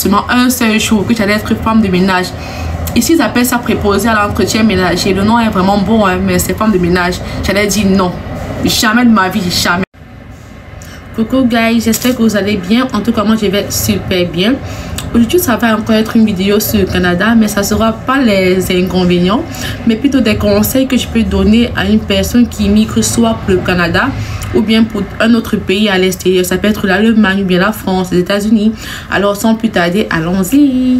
seulement un seul jour que j'allais être femme de ménage. Ici, ils appellent ça préposé à l'entretien ménager. Le nom est vraiment bon, hein, mais c'est femme de ménage. J'allais dire non. Jamais de ma vie, jamais. Coucou guys, j'espère que vous allez bien. En tout cas, moi, je vais super bien. Aujourd'hui, ça va encore être une vidéo sur le Canada, mais ça ne sera pas les inconvénients, mais plutôt des conseils que je peux donner à une personne qui migre soit pour le Canada ou bien pour un autre pays à l'extérieur. Ça peut être l'Allemagne ou bien la France, les États-Unis. Alors, sans plus tarder, allons-y.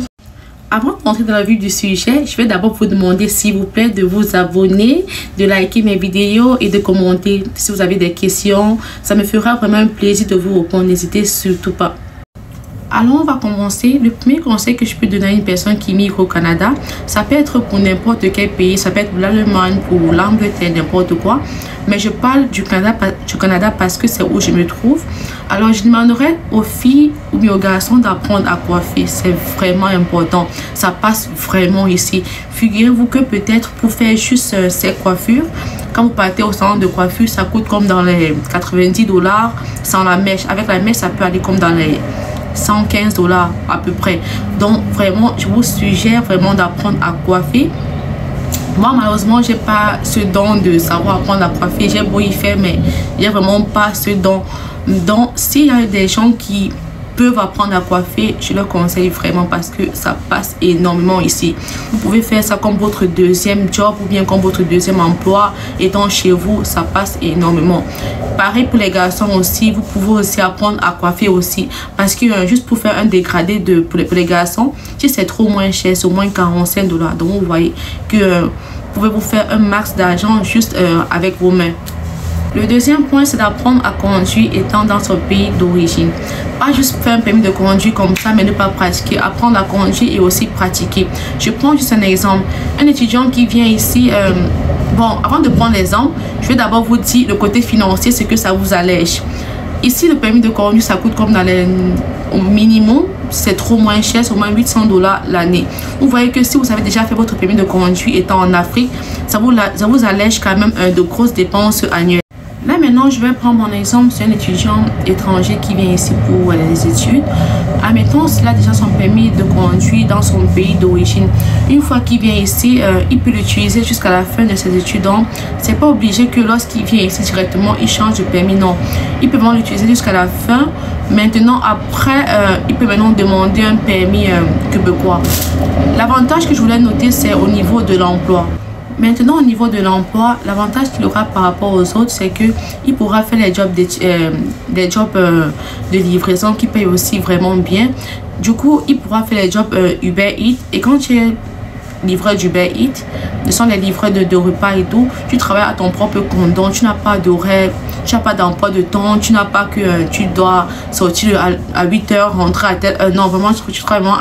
Avant d'entrer dans la vue du sujet, je vais d'abord vous demander s'il vous plaît de vous abonner, de liker mes vidéos et de commenter si vous avez des questions. Ça me fera vraiment un plaisir de vous répondre. N'hésitez surtout pas. Alors on va commencer. Le premier conseil que je peux donner à une personne qui migre au Canada, ça peut être pour n'importe quel pays, ça peut être pour l'Allemagne, pour l'Angleterre, n'importe quoi. Mais je parle du Canada parce que c'est où je me trouve. Alors je demanderais aux filles ou bien aux garçons d'apprendre à coiffer. C'est vraiment important. Ça passe vraiment ici. Figurez-vous que peut-être pour faire juste ces coiffures, quand vous partez au salon de coiffure, ça coûte comme dans les 90 $. Sans la mèche. Avec la mèche, ça peut aller comme dans les 115 $ à peu près. Donc vraiment, je vous suggère vraiment d'apprendre à coiffer. Moi malheureusement, j'ai pas ce don de savoir apprendre à coiffer. J'ai beau y faire, mais j'ai vraiment pas ce don. Donc s'il y a des gens qui peuvent apprendre à coiffer, je leur conseille vraiment parce que ça passe énormément ici. Vous pouvez faire ça comme votre deuxième job ou bien comme votre deuxième emploi étant chez vous. Ça passe énormément. Pareil pour les garçons aussi, vous pouvez aussi apprendre à coiffer aussi parce que juste pour faire un dégradé pour les garçons, si c'est trop moins cher, c'est au moins 45 $. Donc vous voyez que vous pouvez vous faire un max d'argent juste avec vos mains. Le deuxième point, c'est d'apprendre à conduire étant dans son pays d'origine. Pas juste faire un permis de conduire comme ça, mais ne pas pratiquer. Apprendre à conduire et aussi pratiquer. Je prends juste un exemple. Un étudiant qui vient ici, bon, avant de prendre l'exemple, je vais d'abord vous dire le côté financier, ce que ça vous allège. Ici, le permis de conduire, ça coûte comme dans les au minimum. C'est trop moins cher, c'est au moins 800 $ l'année. Vous voyez que si vous avez déjà fait votre permis de conduire étant en Afrique, ça vous allège quand même de grosses dépenses annuelles. Là maintenant, je vais prendre mon exemple sur un étudiant étranger qui vient ici pour les études. Admettons, s'il a déjà son permis de conduire dans son pays d'origine. Une fois qu'il vient ici, il peut l'utiliser jusqu'à la fin de ses études. Donc, c'est pas obligé que lorsqu'il vient ici directement, il change de permis. Non, il peut vraiment l'utiliser jusqu'à la fin. Maintenant, après, il peut maintenant demander un permis québécois. L'avantage que je voulais noter, c'est au niveau de l'emploi. Maintenant, au niveau de l'emploi, l'avantage qu'il aura par rapport aux autres, c'est qu'il pourra faire les jobs de livraison qui payent aussi vraiment bien. Du coup, il pourra faire les jobs Uber Eats. Et quand tu es livreur d'Uber Eats, ce sont les livreurs de repas et tout, tu travailles à ton propre compte. Donc, tu n'as pas d'horaire, tu n'as pas d'emploi de temps, tu n'as pas que tu dois sortir à 8 h, rentrer à telle heure. Non, vraiment, tu travailles vraiment...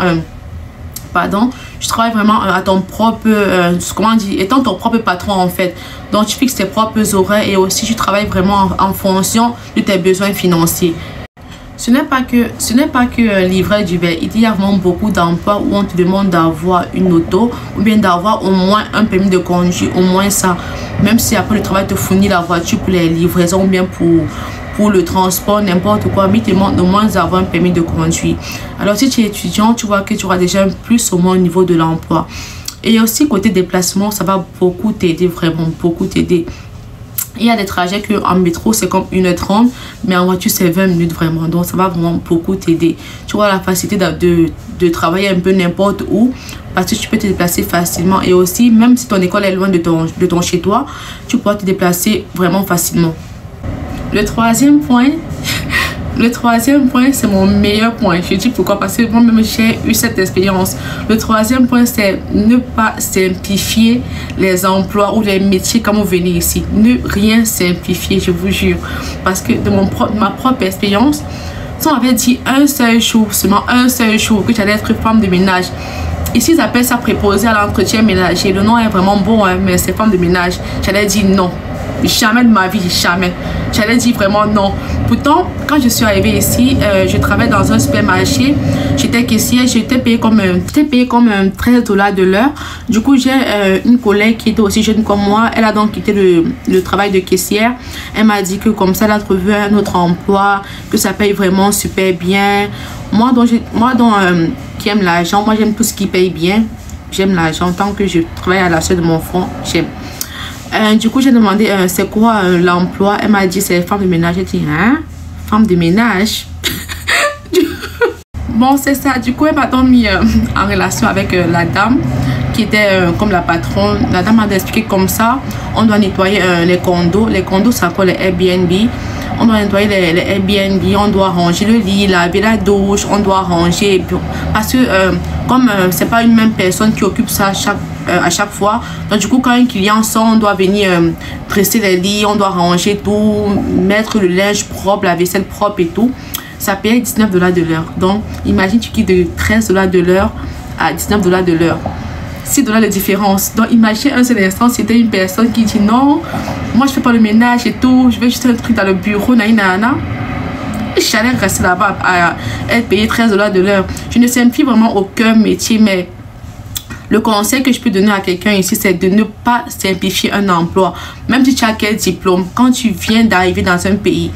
tu travailles vraiment à ton propre, comment dire, étant ton propre patron en fait. Donc tu fixes tes propres horaires et aussi tu travailles vraiment en fonction de tes besoins financiers. Ce n'est pas que livreur d'Uber. Il y a vraiment beaucoup d'emplois où on te demande d'avoir une auto ou bien d'avoir au moins un permis de conduire, au moins ça. Même si après le travail te fournit la voiture pour les livraisons ou bien pour le transport, n'importe quoi, mais il te demande au moins d'avoir un permis de conduire. Alors si tu es étudiant, tu vois que tu auras déjà un plus au moins au niveau de l'emploi. Et aussi côté déplacement, ça va beaucoup t'aider, vraiment beaucoup t'aider. Il y a des trajets que en métro c'est comme 1 h 30, mais en voiture c'est 20 minutes vraiment. Donc ça va vraiment beaucoup t'aider. Tu vois la facilité de travailler un peu n'importe où parce que tu peux te déplacer facilement. Et aussi, même si ton école est loin de ton chez toi, tu pourras te déplacer vraiment facilement. Le troisième point, c'est mon meilleur point. Je dis pourquoi, parce que moi-même j'ai eu cette expérience. Le troisième point, c'est ne pas simplifier les emplois ou les métiers quand vous venez ici. Ne rien simplifier, je vous jure. Parce que de ma propre expérience, si on avait dit un seul jour, seulement un seul jour, que j'allais être femme de ménage. Ici, ils appellent ça préposé à l'entretien ménager. Le nom est vraiment bon, hein, mais c'est femme de ménage. J'allais dire non. Jamais de ma vie, jamais. J'allais dire vraiment non. Pourtant, quand je suis arrivée ici, je travaillais dans un supermarché. J'étais caissière, j'étais payée comme 13 $ de l'heure. Du coup, j'ai une collègue qui était aussi jeune comme moi. Elle a donc quitté le travail de caissière. Elle m'a dit que comme ça, elle a trouvé un autre emploi, que ça paye vraiment super bien. Moi, qui qui aime l'argent. Moi, j'aime tout ce qui paye bien. J'aime l'argent. Tant que je travaille à la suite de mon front, j'aime. Du coup, j'ai demandé c'est quoi l'emploi. Elle m'a dit c'est femme de ménage. J'ai dit hein, femme de ménage. Bon, c'est ça. Du coup, elle m'a donc mis en relation avec la dame qui était comme la patronne. La dame m'a expliqué comme ça. On doit nettoyer les condos. Les condos, ça quoi les Airbnb. On doit nettoyer les Airbnb. On doit ranger le lit, laver la douche. On doit ranger. Parce que comme c'est pas une même personne qui occupe ça à chaque fois. Donc du coup, quand un client sort, on doit venir dresser les lits. On doit ranger tout. Mettre le linge propre, la vaisselle propre et tout. Ça paye $19 de l'heure. Donc, imagine tu quittes de $13 de l'heure à $19 de l'heure. $6 de différence. Donc, imagine un seul instant, c'était une personne qui dit non, moi je fais pas le ménage et tout, je veux juste un truc dans le bureau, naïna. J'allais rester là-bas à être payé $13 de l'heure. Je ne simplifie vraiment aucun métier, mais le conseil que je peux donner à quelqu'un ici, c'est de ne pas simplifier un emploi. Même si tu as quel diplôme, quand tu viens d'arriver dans un pays,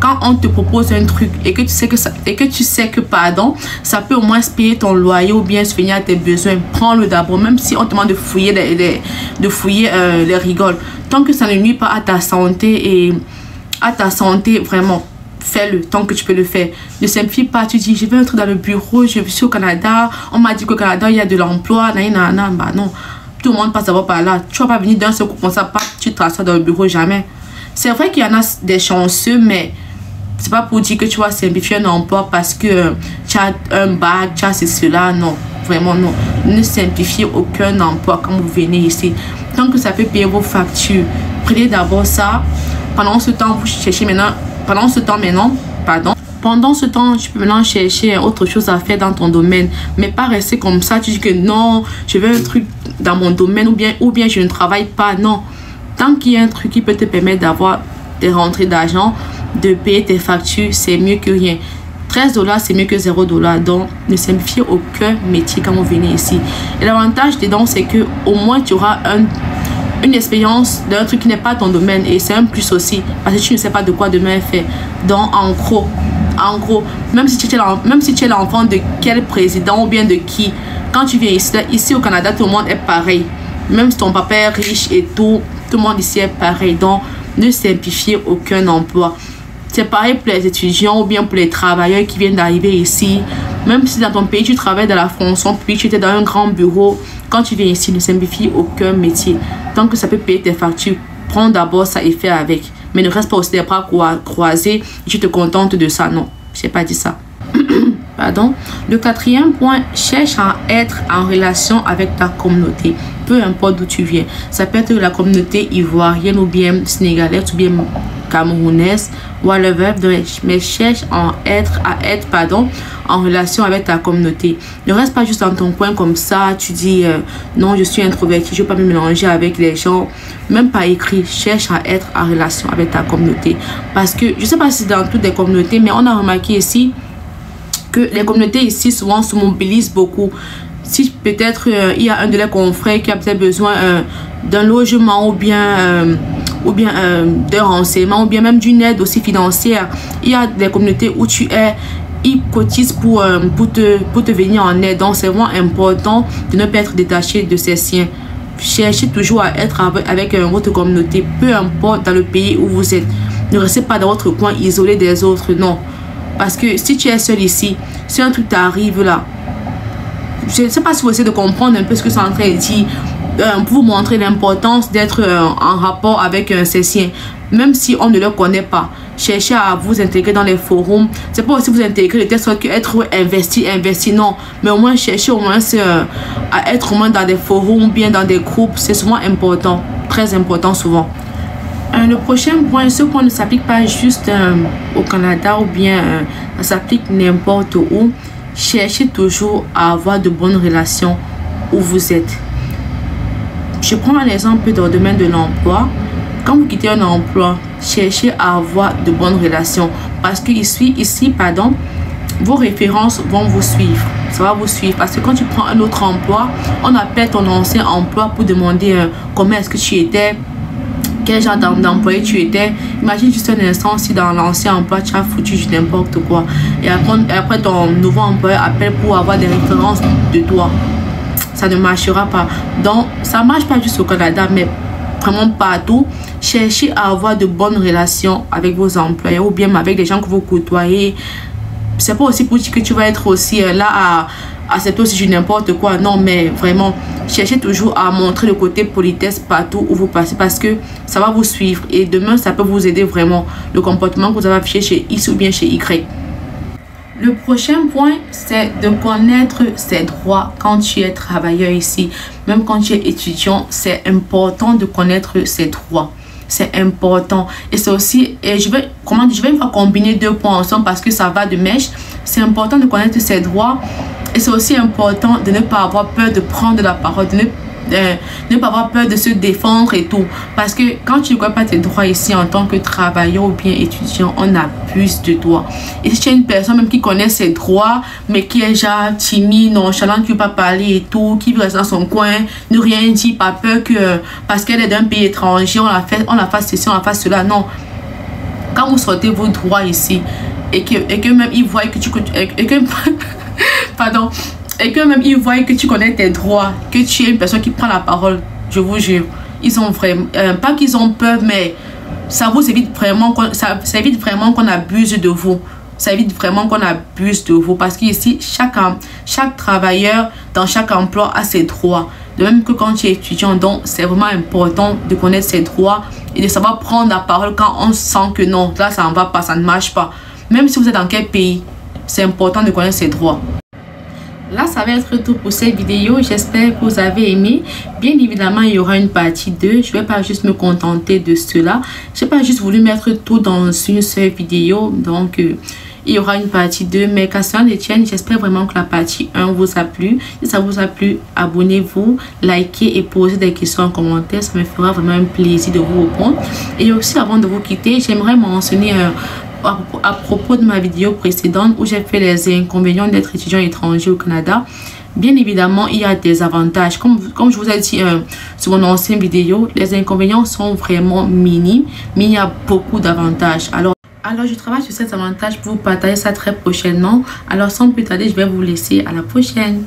quand on te propose un truc et que tu sais que pardon, ça peut au moins payer ton loyer ou bien subvenir à tes besoins, prends-le d'abord, même si on te demande de fouiller les rigoles. Tant que ça ne nuit pas à ta santé et à ta santé, vraiment, fais-le tant que tu peux le faire. Ne simplifie pas, tu dis je veux un truc dans le bureau, je suis au Canada, on m'a dit qu'au Canada il y a de l'emploi, bah non, tout le monde passe d'abord par là. Tu vas pas venir d'un seul coup comme ça, tu te rassois dans le bureau, jamais. C'est vrai qu'il y en a des chanceux, mais c'est pas pour dire que tu vas simplifier un emploi parce que tu as un bac, tu as cela, non, vraiment non. Ne simplifiez aucun emploi quand vous venez ici. Tant que ça peut payer vos factures, prenez d'abord ça. Pendant ce temps, vous cherchez maintenant, pendant ce temps, tu peux maintenant chercher autre chose à faire dans ton domaine, mais pas rester comme ça. Tu dis que non, je veux un truc dans mon domaine ou bien je ne travaille pas, non. Tant qu'il y a un truc qui peut te permettre d'avoir des rentrées d'argent, de payer tes factures, c'est mieux que rien. $13, c'est mieux que $0. Donc, ne simplifiez aucun métier quand vous venez ici. Et l'avantage dedans, c'est que au moins tu auras une expérience d'un truc qui n'est pas ton domaine. Et c'est un plus aussi, parce que tu ne sais pas de quoi demain est fait. Donc, en gros, même si tu es l'enfant de quel président ou bien de qui, quand tu viens ici au Canada, tout le monde est pareil. Même si ton papa est riche et tout le monde ici est pareil. Donc, ne simplifiez aucun emploi. C'est pareil pour les étudiants ou bien pour les travailleurs qui viennent d'arriver ici. Même si dans ton pays, tu travailles dans la fonction publique, tu étais dans un grand bureau, quand tu viens ici, ne simplifie aucun métier. Tant que ça peut payer tes factures, prends d'abord ça et fais avec. Mais ne reste pas aussi les bras croisés et tu te contentes de ça. Non, je n'ai pas dit ça. Pardon. Le quatrième point, cherche à être en relation avec ta communauté. Peu importe d'où tu viens. Ça peut être la communauté ivoirienne ou bien sénégalaise ou bien camerounaise, whatever. Mais cherche à être en relation avec ta communauté. Ne reste pas juste dans ton coin comme ça. Tu dis non, je suis introverti, je ne veux pas me mélanger avec les gens. Même pas écrit. Cherche à être en relation avec ta communauté. Parce que je ne sais pas si c'est dans toutes les communautés, mais on a remarqué ici que les communautés ici souvent se mobilisent beaucoup. Si peut-être il y a un de leurs confrères qui a peut-être besoin d'un logement ou bien d'un renseignement ou bien même d'une aide aussi financière, il y a des communautés où tu es, ils cotisent pour te venir en aide. Donc c'est vraiment important de ne pas être détaché de ses siens. Cherchez toujours à être avec votre communauté, peu importe dans le pays où vous êtes. Ne restez pas dans votre coin isolé des autres, non. Parce que si tu es seul ici, si un truc t'arrive là, je ne sais pas si vous essayez de comprendre un peu ce que c'est en train de dire, pour vous montrer l'importance d'être en rapport avec ses siens, même si on ne le connaît pas. Cherchez à vous intégrer dans les forums. C'est pas aussi vous intégrer de telle sorte que être investi, non. Mais au moins chercher au moins à être au moins dans des forums ou bien dans des groupes, c'est souvent important, très important souvent. Le prochain point, ce point ne s'applique pas juste au Canada ou bien ça s'applique n'importe où. Cherchez toujours à avoir de bonnes relations où vous êtes. Je prends un exemple dans le domaine de l'emploi. Quand vous quittez un emploi, cherchez à avoir de bonnes relations. Parce que ici, vos références vont vous suivre. Ça va vous suivre. Parce que quand tu prends un autre emploi, on appelle ton ancien emploi pour demander comment est-ce que tu étais, quel genre d'employé tu étais. Imagine juste un instant si dans l'ancien emploi tu as foutu n'importe quoi et après ton nouveau employeur appelle pour avoir des références de toi. Ça ne marchera pas. Donc ça marche pas juste au Canada, mais vraiment partout. Cherchez à avoir de bonnes relations avec vos employeurs ou bien avec les gens que vous côtoyez. C'est pas aussi pour dire que tu vas être aussi là à accepter aussi n'importe quoi. Non, mais vraiment, cherchez toujours à montrer le côté politesse partout où vous passez parce que ça va vous suivre et demain, ça peut vous aider vraiment. Le comportement que vous avez affiché chez X ou bien chez Y. Le prochain point, c'est de connaître ses droits quand tu es travailleur ici. Même quand tu es étudiant, c'est important de connaître ses droits. C'est important. Et c'est aussi, et je vais une fois combiner deux points ensemble parce que ça va de mèche. C'est important de connaître ses droits. Et c'est aussi important de ne pas avoir peur de prendre la parole, de ne pas avoir peur de se défendre et tout. Parce que quand tu ne connais pas tes droits ici en tant que travailleur ou bien étudiant, on abuse de toi. Et si tu es une personne même qui connaît ses droits, mais qui est genre timide, nonchalant, qui ne veut pas parler et tout, qui veut rester dans son coin, ne rien dit, pas peur que parce qu'elle est d'un pays étranger, on la fasse ceci, on la fasse cela. Non. Quand vous sortez vos droits ici, et que même ils voient que pardon, et que même ils voient que tu connais tes droits, que tu es une personne qui prend la parole, je vous jure, ils ont vraiment, pas qu'ils ont peur, mais ça vous évite vraiment, ça évite vraiment qu'on abuse de vous. Ça évite vraiment qu'on abuse de vous parce qu'ici, chaque travailleur dans chaque emploi a ses droits. De même que quand tu es étudiant, donc c'est vraiment important de connaître ses droits et de savoir prendre la parole quand on sent que non, là ça ne va pas, ça ne marche pas. Même si vous êtes dans quel pays, c'est important de connaître ses droits. Là, ça va être tout pour cette vidéo. J'espère que vous avez aimé. Bien évidemment, il y aura une partie 2. Je ne vais pas juste me contenter de cela. Je n'ai pas juste voulu mettre tout dans une seule vidéo. Donc, il y aura une partie 2. Mais qu'à cela ne tienne, j'espère vraiment que la partie 1 vous a plu. Si ça vous a plu, abonnez-vous, likez et posez des questions en commentaire. Ça me fera vraiment un plaisir de vous répondre. Et aussi, avant de vous quitter, j'aimerais mentionner à propos de ma vidéo précédente où j'ai fait les inconvénients d'être étudiant étranger au Canada. Bien évidemment, il y a des avantages. Comme je vous ai dit sur mon ancienne vidéo, les inconvénients sont vraiment minimes, mais il y a beaucoup d'avantages. Alors, je travaille sur ces avantages pour vous partager ça très prochainement. Alors, sans plus tarder, je vais vous laisser à la prochaine.